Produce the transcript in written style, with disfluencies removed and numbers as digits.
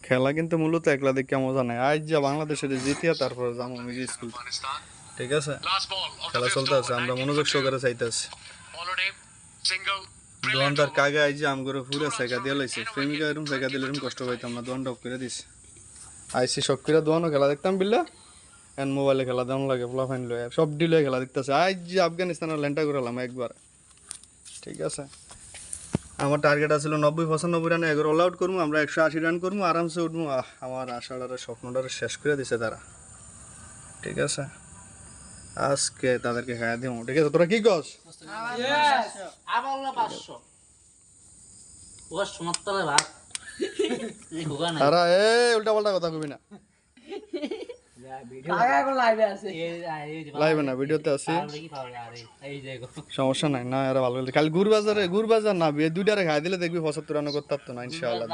খেলা কিন্তু মূলত একলা দেখে মজা নাই, আজ যা বাংলাদেশের জিতিয়া তারপর যাবো আমি স্কুল। ঠিক আছে, খেলা চলতে আছে, আমরা মনোযোগ সহকারে চাইতেছি। 2 ঘন্টার কাগে আইজ আমগরে পুরা জায়গা দিয়ে লাইছে, প্রেমিকা এরকম জায়গা দিলে এরকম কষ্ট পাইতাম না, 2 ঘন্টা অফ করে দিছে। আইসি শখ করে দোয়ানো খেলা দেখতাম বিল্লা, এন্ড মোবাইলে খেলা দেওয়ান লাগে, পোলা ফাইন লয়ে সব ডিলে খেলা দেখতেছে। আজ যে আফগানিস্তানের ল্যান্ডটা করালাম একবার। ঠিক আছে, আমার টার্গেট আছিল 90-95 রানে এগারো অল আউট করবো, আমরা 180 রান করবো, আরামসে উঠবো। আমার আশাটারে স্বপ্নটারে শেষ করে দিছে তারা। ঠিক আছে, আজকে তাদেরকে খাইয়া দিব। ঠিক আছে, তোরা কি কস? তারা উল্টা পাল্টা কথা কবি না, লাইভে না ভিডিওতে আছি, সমস্যা নাই না। এরা ভালো খালি গুড় বাজার না, 2টারে খাই দিলে দেখবি 75 রান করতে পারতো না ইনশাআল্লাহ।